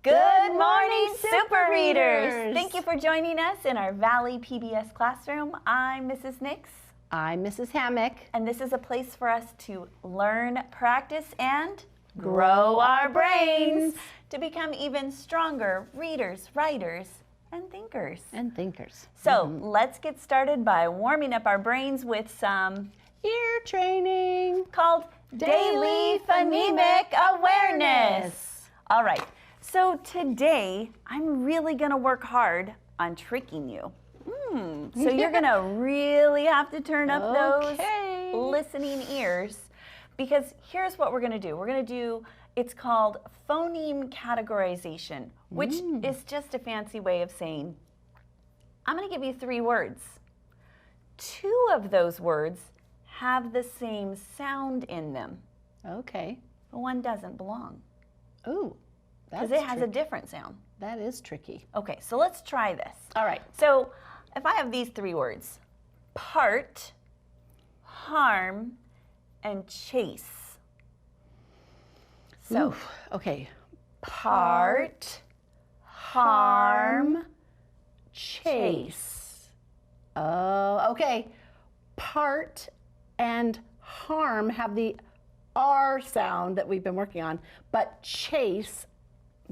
Good morning, Super Readers! Thank you for joining us in our Valley PBS classroom. I'm Mrs. Nix. I'm Mrs. Hammock. And this is a place for us to learn, practice, and grow our brains to become even stronger readers, writers, and thinkers. So let's get started by warming up our brains with some ear training called Daily Phonemic Awareness. All right. So today, I'm really going to work hard on tricking you. So you're going to really have to turn up those listening ears, because here's what we're going to do. We're going to do, it's called Phoneme Categorization, which is just a fancy way of saying, I'm going to give you 3 words. 2 of those words have the same sound in them. Okay. But one doesn't belong. Ooh. Because it has a different sound. That is tricky. Okay, so let's try this. All right. So if I have these 3 words, part, harm, and chase. So, okay. Part, harm, chase. Oh, okay. Part and harm have the R sound that we've been working on, but chase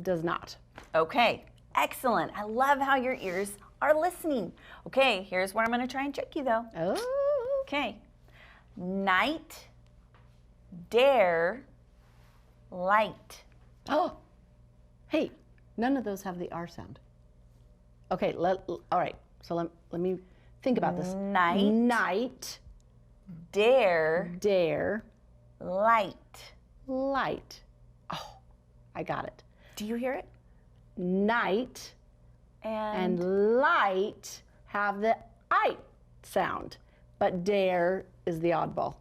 does not. Okay, excellent. I love how your ears are listening. Okay, here's where I'm going to try and trick you though. Oh. Okay. Night, dare, light. Oh. Hey, none of those have the R sound. Okay, all right. So let me think about this. Night, dare, light. Oh, I got it. Do you hear it? Night and light have the I sound, but dare is the oddball.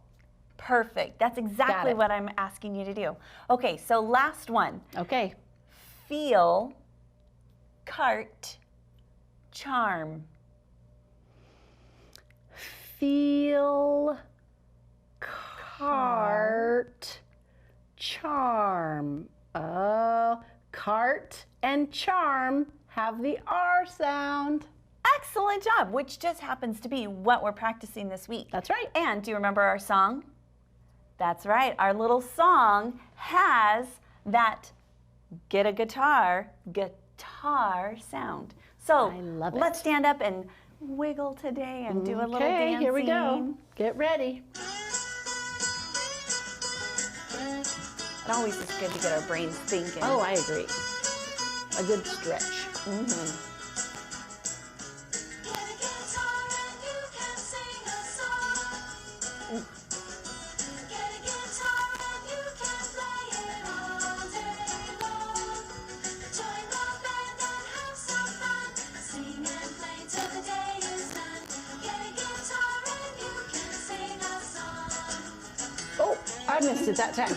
Perfect. That's exactly what I'm asking you to do. Okay, so last one. Okay. Feel, cart, charm. Feel, cart, charm. Oh, cart and charm have the R sound. Excellent job, which just happens to be what we're practicing this week. That's right. And do you remember our song? That's right. Our little song has that get a guitar sound. So I love it. Let's stand up and wiggle today and do a little dancing. Okay, here we go. Get ready. It always is good to get our brains thinking. Oh, I agree. A good stretch. Oh, I missed it that time.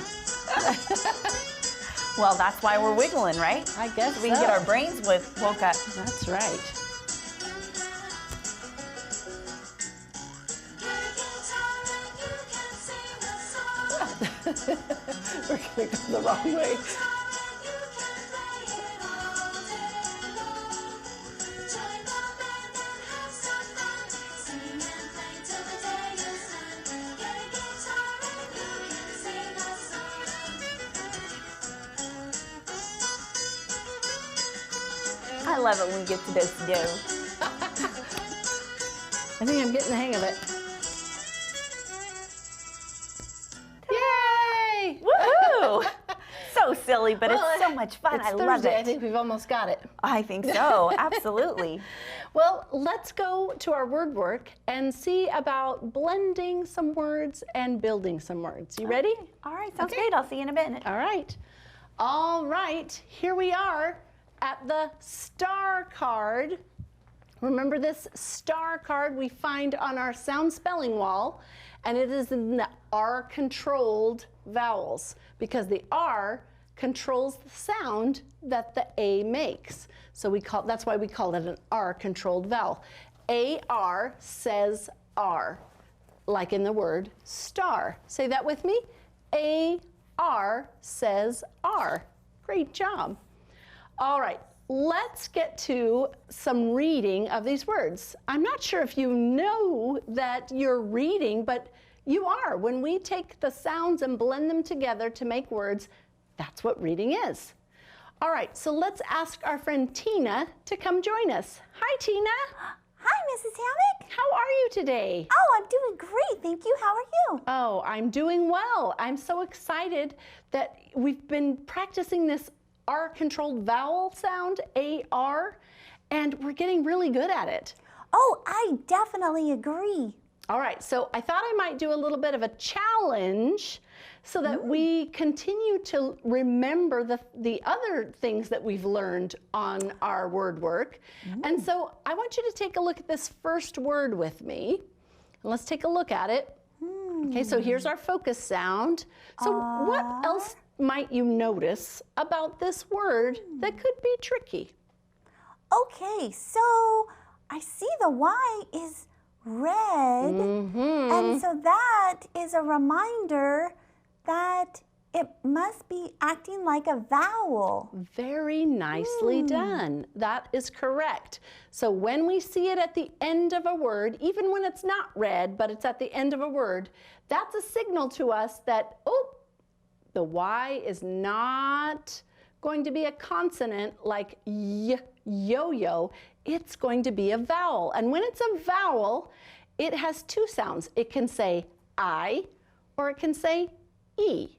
Well, that's why we're wiggling, right? I guess we can get our brains woke up. That's right. We're going to go the wrong way. I love it when we get to do. I think I'm getting the hang of it. Yay! Woohoo! So silly, but it's so much fun. It's I Thursday. love it. I think we've almost got it. I think so, absolutely. Well, let's go to our word work and see about blending some words and building some words. You ready? All right, sounds great. I'll see you in a minute. All right. All right, here we are at the star card. Remember this star card we find on our sound spelling wall, and it is in the R-controlled vowels because the R controls the sound that the A makes. So that's why we call it an R-controlled vowel. A-R says R, like in the word star. Say that with me. A-R says R. Great job. All right, let's get to some reading of these words. I'm not sure if you know that you're reading, but you are. When we take the sounds and blend them together to make words, that's what reading is. All right, so let's ask our friend Tina to come join us. Hi, Tina. Hi, Mrs. Hammock. How are you today? Oh, I'm doing great. Thank you. How are you? Oh, I'm doing well. I'm so excited that we've been practicing this R-controlled vowel sound, A-R, and we're getting really good at it. Oh, I definitely agree. All right, so I thought I might do a little bit of a challenge so that we continue to remember the other things that we've learned on our word work. And so I want you to take a look at this first word with me. And let's take a look at it. Okay, so here's our focus sound. So what else might you notice about this word that could be tricky? Okay, so I see the Y is red, and so that is a reminder that it must be acting like a vowel. Very nicely done. That is correct. So when we see it at the end of a word, even when it's not red, but it's at the end of a word, that's a signal to us that, oh, the Y is not going to be a consonant like yo-yo. It's going to be a vowel. And when it's a vowel, it has two sounds. It can say I, or it can say E.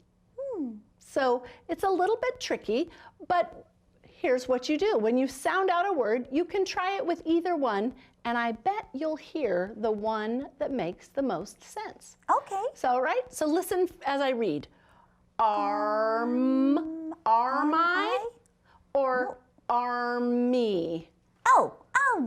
So it's a little bit tricky, but here's what you do. When you sound out a word, you can try it with either one, and I bet you'll hear the one that makes the most sense. Okay. So, all right, so listen as I read. Arm, armi, or army? Oh,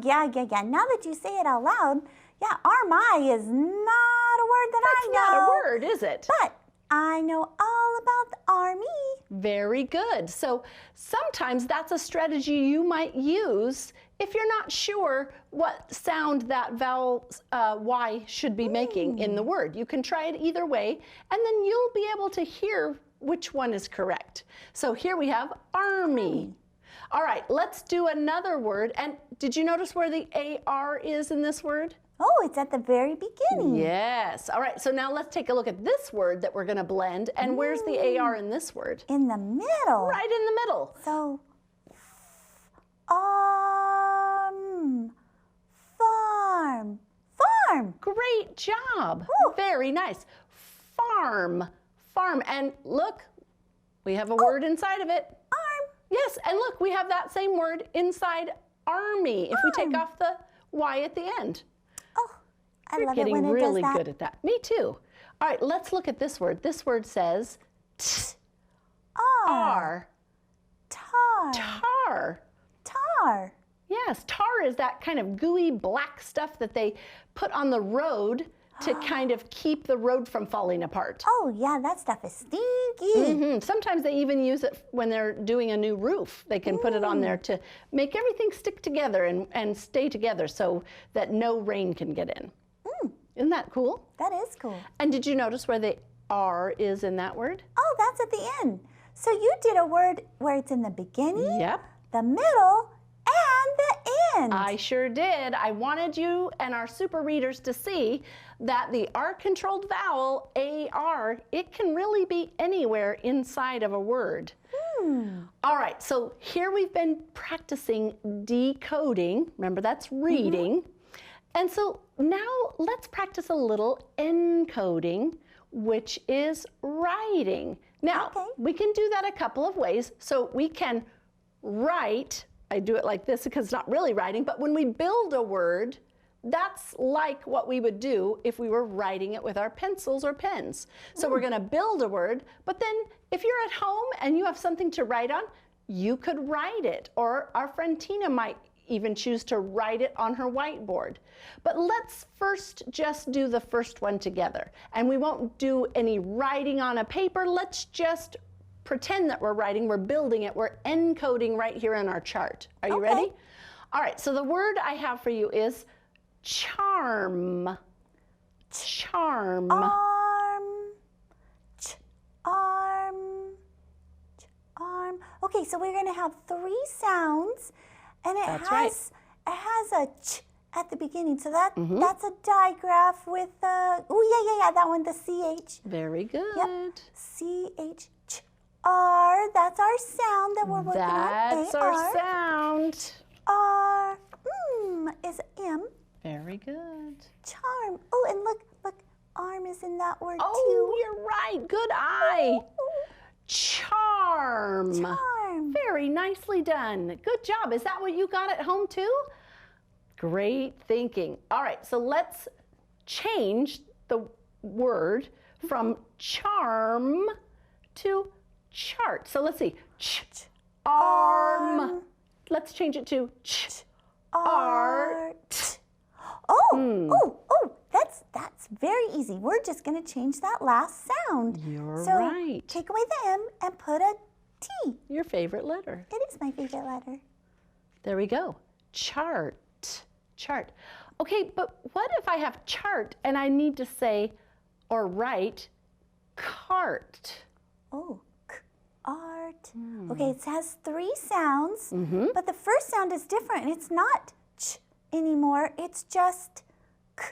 yeah. Now that you say it out loud, yeah, armi is not a word that I know. That's not a word, is it? But I know all about the army. Very good. So sometimes that's a strategy you might use if you're not sure what sound that vowel Y should be making in the word. You can try it either way, and then you'll be able to hear which one is correct. So here we have army. All right, let's do another word. And did you notice where the AR is in this word? Oh, it's at the very beginning. Yes. All right, so now let's take a look at this word that we're going to blend. And where's the AR in this word? In the middle. Right in the middle. So, farm. Great job. Woo. Very nice. Farm. And look, we have a word inside of it. Arm. Yes, and look, we have that same word inside army if we take off the Y at the end. Oh, I You're love it when getting it really does that. good at that. Me too. All right, let's look at this word. This word says R. Tar. Tar. Yes, tar is that kind of gooey black stuff that they put on the road to kind of keep the road from falling apart. Oh, yeah, that stuff is stinky. Sometimes they even use it when they're doing a new roof. They can put it on there to make everything stick together and stay together so that no rain can get in. Isn't that cool? That is cool. And did you notice where the R is in that word? Oh, that's at the end. So you did a word where it's in the beginning, Yep. the middle, and the end. I sure did. I wanted you and our super readers to see that the R-controlled vowel, A-R, it can really be anywhere inside of a word. All right, so here we've been practicing decoding. Remember, that's reading. And so now let's practice a little encoding, which is writing. Now, we can do that a couple of ways. So we can write, I do it like this because it's not really writing, but when we build a word, that's like what we would do if we were writing it with our pencils or pens. So we're going to build a word, but then if you're at home and you have something to write on, you could write it, or our friend Tina might even choose to write it on her whiteboard. But let's first just do the first one together. And we won't do any writing on a paper. Let's just pretend that we're writing, we're building it, we're encoding right here in our chart. Are you ready? All right, so the word I have for you is charm. Charm. Arm. Okay, so we're going to have 3 sounds, and it has a ch at the beginning. So that's a digraph with yeah, that one, the CH. Very good. Yep. CH, ch, R. That's our sound that we're working on. That's our sound. R, is M. Very good. Charm. Oh, and look, arm is in that word too. Oh, you're right. Good eye. Charm. Charm. Very nicely done. Good job. Is that what you got at home too? Great thinking. All right, so let's change the word from charm to chart. So let's see. Arm. Let's change it to art. Oh, that's very easy. We're just going to change that last sound. You're so right. Take away the M and put a T. Your favorite letter. It is my favorite letter. There we go. Chart. Chart. Okay, but what if I have chart and I need to say or write cart? Oh, art. Okay, it has 3 sounds, but the first sound is different. It's not ch anymore. It's just k.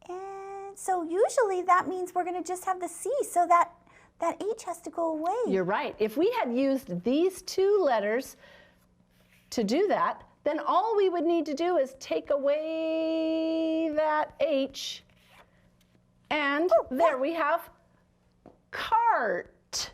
And so usually that means we're going to just have the C, so that H has to go away. You're right. If we had used these 2 letters to do that, then all we would need to do is take away that H, and there we have cart.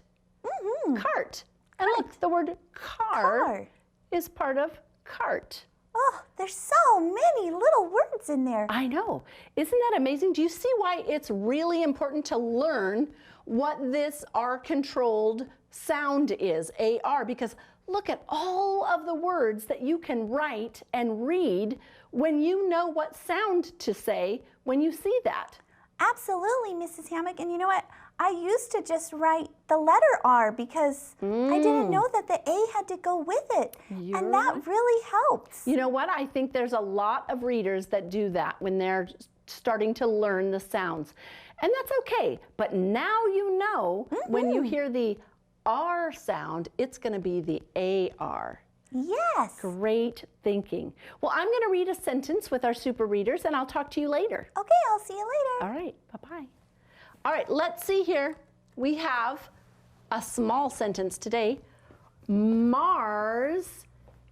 Cart. And look, the word car is part of cart. Oh, there's so many little words in there. I know. Isn't that amazing? Do you see why it's really important to learn what this R-controlled sound is, AR? Because look at all of the words that you can write and read when you know what sound to say when you see that. Absolutely, Mrs. Hammock. And you know what? I used to just write the letter R because I didn't know that the A had to go with it. And that really helps. You know what? I think there's a lot of readers that do that when they're starting to learn the sounds. And that's okay. But now you know when you hear the R sound, it's going to be the AR. Yes. Great thinking. Well, I'm going to read a sentence with our super readers, and I'll talk to you later. Okay, I'll see you later. All right, bye-bye. All right, let's see here. We have a small sentence today. Mars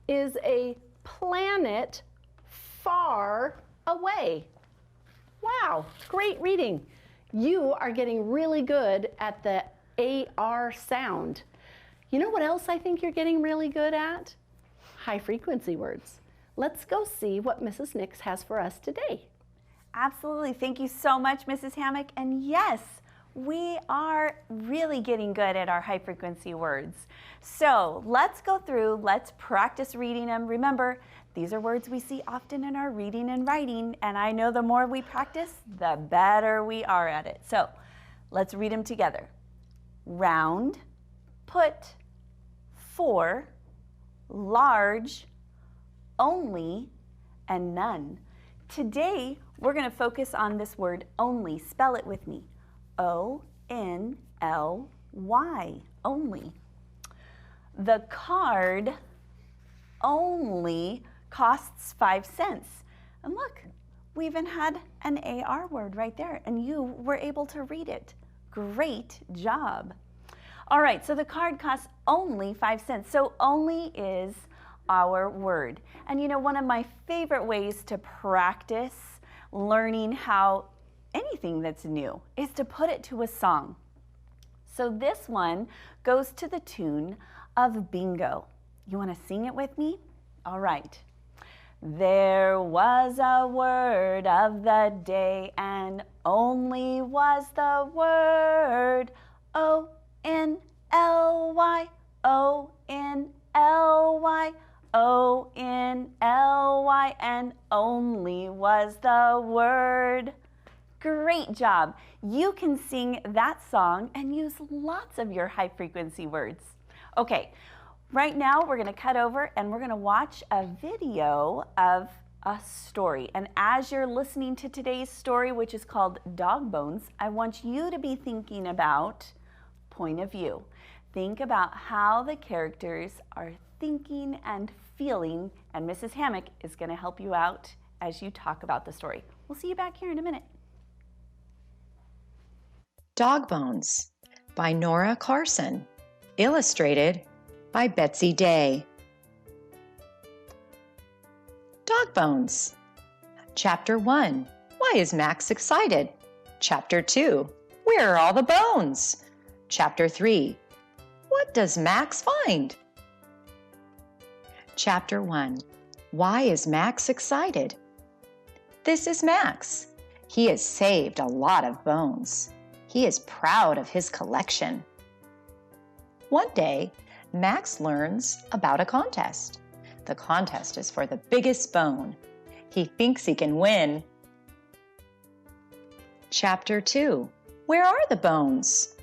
is a planet far away. Wow, great reading. You are getting really good at the AR sound. You know what else I think you're getting really good at? High frequency words. Let's go see what Mrs. Nix has for us today. Absolutely. Thank you so much, Mrs. Hammock. And yes, we are really getting good at our high frequency words. So let's go through, let's practice reading them. Remember, these are words we see often in our reading and writing, and I know the more we practice, the better we are at it. So let's read them together. Round, put, for, large, only, and none. Today, we're going to focus on this word only. Spell it with me. O-N-L-Y, only. The card only costs 5 cents. And look, we even had an AR word right there, and you were able to read it. Great job. All right, so the card costs only 5 cents. So only is our word. And you know, one of my favorite ways to practice learning how anything that's new is to put it to a song. So this one goes to the tune of Bingo. You want to sing it with me? All right. There was a word of the day, and only was the word O-N-L-Y, O-N-L-Y, O-N-L-Y, and only was the word. Great job. You can sing that song and use lots of your high frequency words. Okay, right now we're going to cut over and we're going to watch a video of a story. And as you're listening to today's story, which is called Dog Bones, I want you to be thinking about point of view. think about how the characters are thinking and feeling, and Mrs. Hammock is going to help you out as you talk about the story. We'll see you back here in a minute. Dog Bones by Nora Carson, illustrated by Betsy Day. Dog Bones. Chapter 1. Why is Max excited? Chapter 2. Where are all the bones? Chapter 3. What does Max find? Chapter 1. Why is Max excited? This is Max. He has saved a lot of bones. He is proud of his collection. One day, Max learns about a contest. The contest is for the biggest bone. He thinks he can win. Chapter 2. Where are the bones?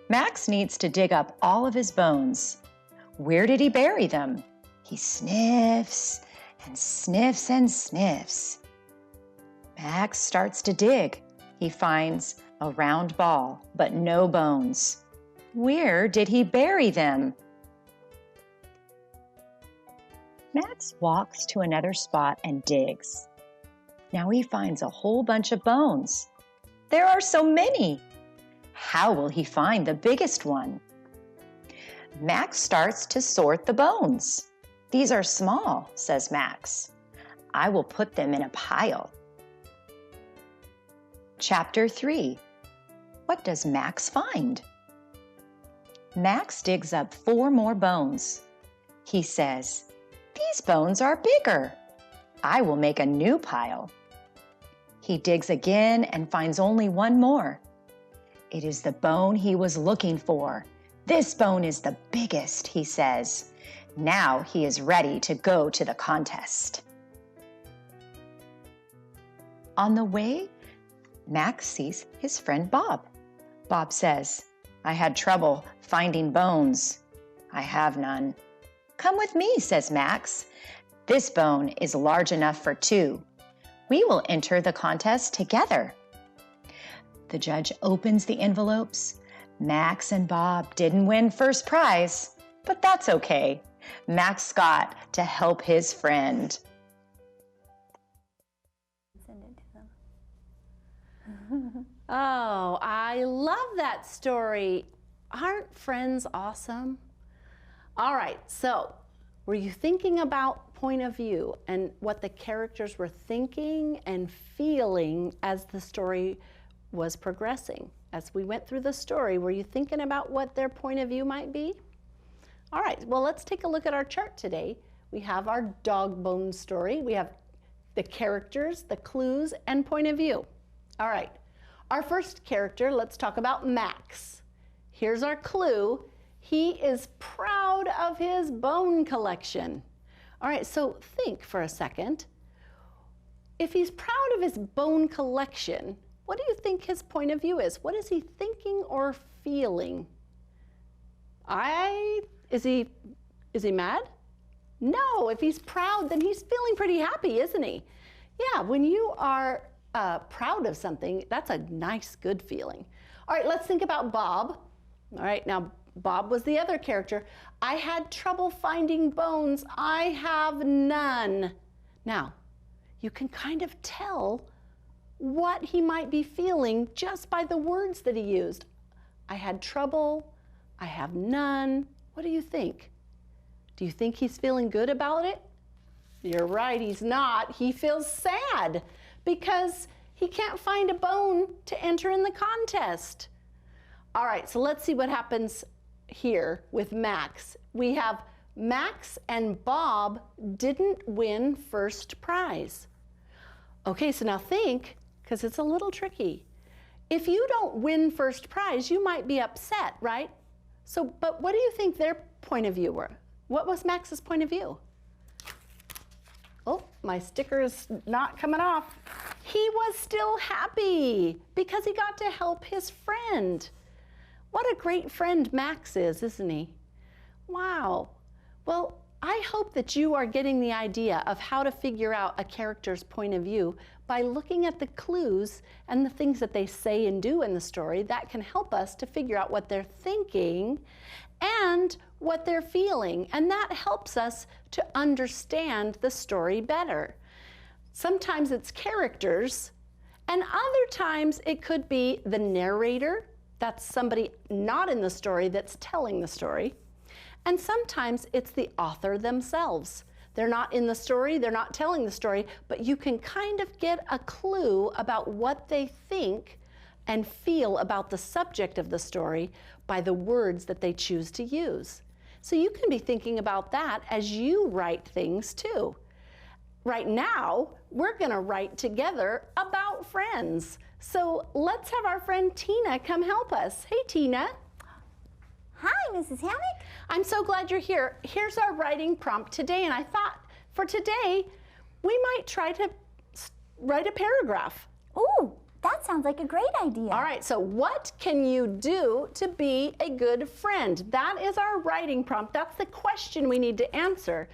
Max needs to dig up all of his bones. Where did he bury them? He sniffs and sniffs and sniffs. Max starts to dig. He finds a round ball, but no bones. Where did he bury them? Max walks to another spot and digs. Now he finds a whole bunch of bones. There are so many. How will he find the biggest one? Max starts to sort the bones. These are small, says Max. I will put them in a pile. Chapter 3. What does Max find? Max digs up 4 more bones. He says, "These bones are bigger. I will make a new pile." He digs again and finds only 1 more. It is the bone he was looking for. This bone is the biggest, he says. Now he is ready to go to the contest. On the way, Max sees his friend Bob. Bob says, "I had trouble finding bones. I have none." "Come with me," says Max. "This bone is large enough for 2. We will enter the contest together." The judge opens the envelopes. Max and Bob didn't win first prize, but that's okay. Max got to help his friend. Send it to them. Oh, I love that story. Aren't friends awesome? All right, so were you thinking about point of view and what the characters were thinking and feeling as the story was progressing? As we went through the story, were you thinking about what their point of view might be? All right, well, let's take a look at our chart today. We have our dog bone story. We have the characters, the clues, and point of view. All right, our first character, let's talk about Max. Here's our clue. He is proud of his bone collection. All right, so think for a second. If he's proud of his bone collection, what do you think his point of view is? What is he thinking or feeling? Is he mad? No, if he's proud, then he's feeling pretty happy, isn't he? Yeah, when you are proud of something, that's a nice, good feeling. All right, let's think about Bob. All right, now Bob was the other character. I had trouble finding bones. I have none. Now, you can kind of tell what he might be feeling just by the words that he used. I had trouble. I have none. What do you think? Do you think he's feeling good about it? You're right, he's not. He feels sad because he can't find a bone to enter in the contest. All right, so let's see what happens here with Max. We have Max and Bob didn't win first prize. Okay, so now think, because it's a little tricky. If you don't win first prize, you might be upset, right? So, but what do you think their point of view were? What was Max's point of view? Oh, my sticker is not coming off. He was still happy because he got to help his friend. What a great friend Max is, isn't he? Wow. Well, I hope that you are getting the idea of how to figure out a character's point of view by looking at the clues and the things that they say and do in the story that can help us to figure out what they're thinking and what they're feeling. And that helps us to understand the story better. Sometimes it's characters, and other times it could be the narrator. That's somebody not in the story that's telling the story. And sometimes it's the author themselves. They're not in the story, they're not telling the story, but you can kind of get a clue about what they think and feel about the subject of the story by the words that they choose to use. So you can be thinking about that as you write things too. Right now, we're going to write together about friends. So let's have our friend Tina come help us. Hey, Tina. Hi, Mrs. Hammock. I'm so glad you're here. Here's our writing prompt today, and I thought for today, we might try to write a paragraph. Ooh, that sounds like a great idea. All right, so what can you do to be a good friend? That is our writing prompt. That's the question we need to answer.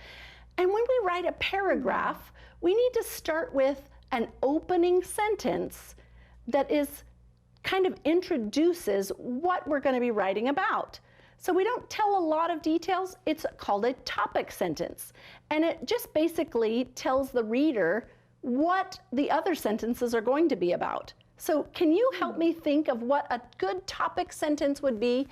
And when we write a paragraph, we need to start with an opening sentence that is kind of introduces what we're going to be writing about. So we don't tell a lot of details. It's called a topic sentence. And it just basically tells the reader what the other sentences are going to be about. So can you help me think of what a good topic sentence would be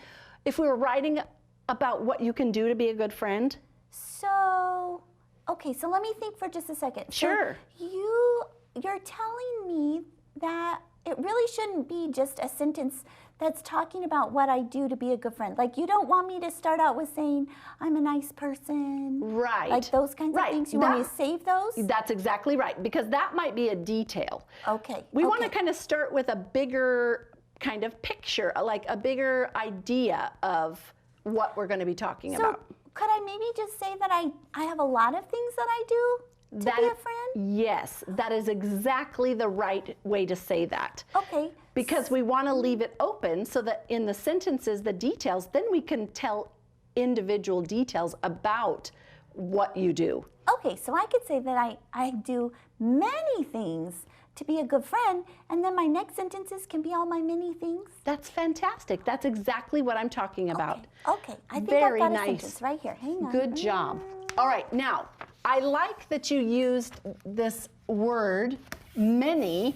if we were writing about what you can do to be a good friend? So, okay, so let me think for just a second. Sure. So you're telling me that it really shouldn't be just a sentence that's talking about what I do to be a good friend. Like, you don't want me to start out with saying, I'm a nice person. Right. Like those kinds of things. You want me to save those? That's exactly right, because that might be a detail. Okay. We want to kind of start with a bigger kind of picture, like a bigger idea of what we're going to be talking about. Could I maybe just say that I have a lot of things that I do to be a friend? Yes, that is exactly the right way to say that. Okay. Because we want to leave it open so that in the sentences, the details, then we can tell individual details about what you do. Okay, so I could say that I do many things to be a good friend, and then my next sentences can be all my many things. That's fantastic. That's exactly what I'm talking about. Okay. I think Very I've got nice. a sentence right here. Hang on. Good job. All right, now, I like that you used this word, many.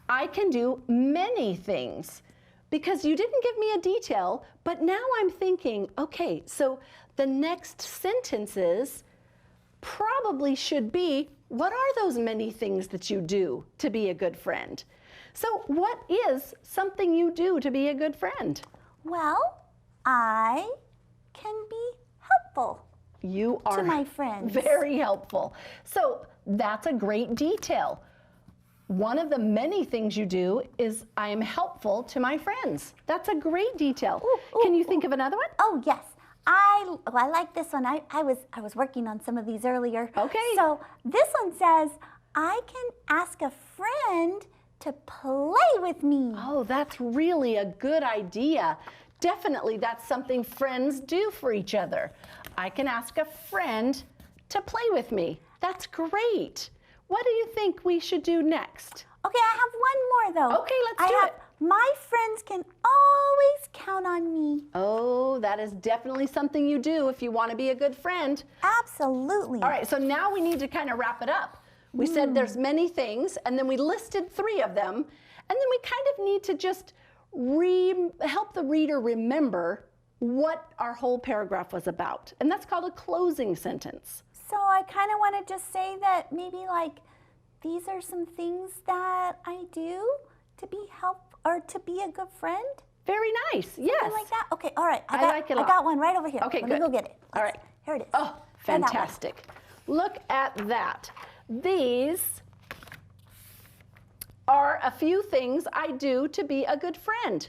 I can do many things, because you didn't give me a detail, but now I'm thinking, okay, so the next sentences probably should be, what are those many things that you do to be a good friend? So what is something you do to be a good friend? Well, I can be helpful. You are to my friends. Very helpful. So that's a great detail. One of the many things you do is I am helpful to my friends. That's a great detail. Can you think of another one? Oh, yes. I like this one. I was working on some of these earlier. Okay. So this one says, I can ask a friend to play with me. Oh, that's really a good idea. Definitely, that's something friends do for each other. I can ask a friend to play with me. That's great. What do you think we should do next? Okay, I have one more though. Okay, let's do it. My friends can always count on me. Oh, that is definitely something you do if you want to be a good friend. Absolutely. All right, so now we need to kind of wrap it up. We said there's many things, and then we listed 3 of them, and then we kind of need to just help the reader remember what our whole paragraph was about. And that's called a closing sentence. So I kind of want to just say that maybe like, these are some things that I do to be or to be a good friend. Very nice, yes. Something like that? Okay, all right. I like it a lot. I got one right over here. Okay, Let good. me go get it. All right. Here it is. Oh, fantastic. Look at that. These are a few things I do to be a good friend.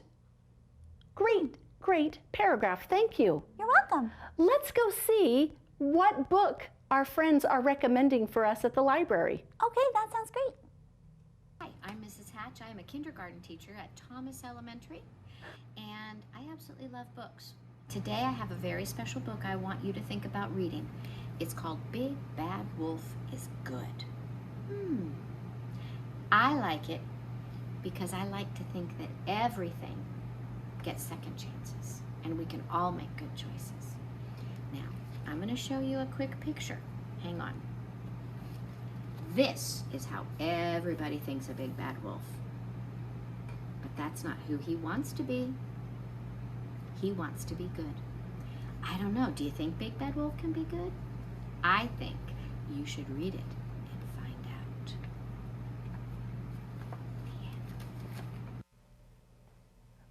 Great paragraph. Thank you. You're welcome. Let's go see what book our friends are recommending for us at the library. Okay, that sounds great. Hi, I'm Mrs. Hatch. I am a kindergarten teacher at Thomas Elementary, and I absolutely love books. Today I have a very special book I want you to think about reading. It's called Big Bad Wolf is Good. I like it because I like to think that everything gets second chances and we can all make good choices. Now, I'm going to show you a quick picture. Hang on. This is how everybody thinks a big bad wolf. But that's not who he wants to be. He wants to be good. I don't know, do you think Big Bad Wolf can be good? I think you should read it and find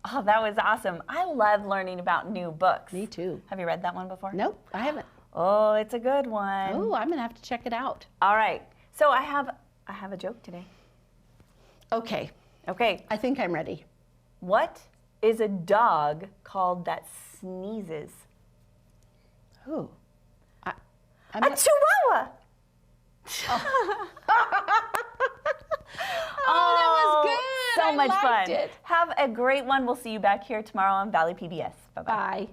out. Oh, that was awesome. I love learning about new books. Me too. Have you read that one before? Nope, I haven't. Oh, it's a good one. Oh, I'm gonna have to check it out. All right. So I have a joke today. Okay, Okay. I think I'm ready. What is a dog called that sneezes? Ooh. A chihuahua. Oh, that was good. So I much liked fun. it. Have a great one. We'll see you back here tomorrow on Valley PBS. Bye-bye. Bye.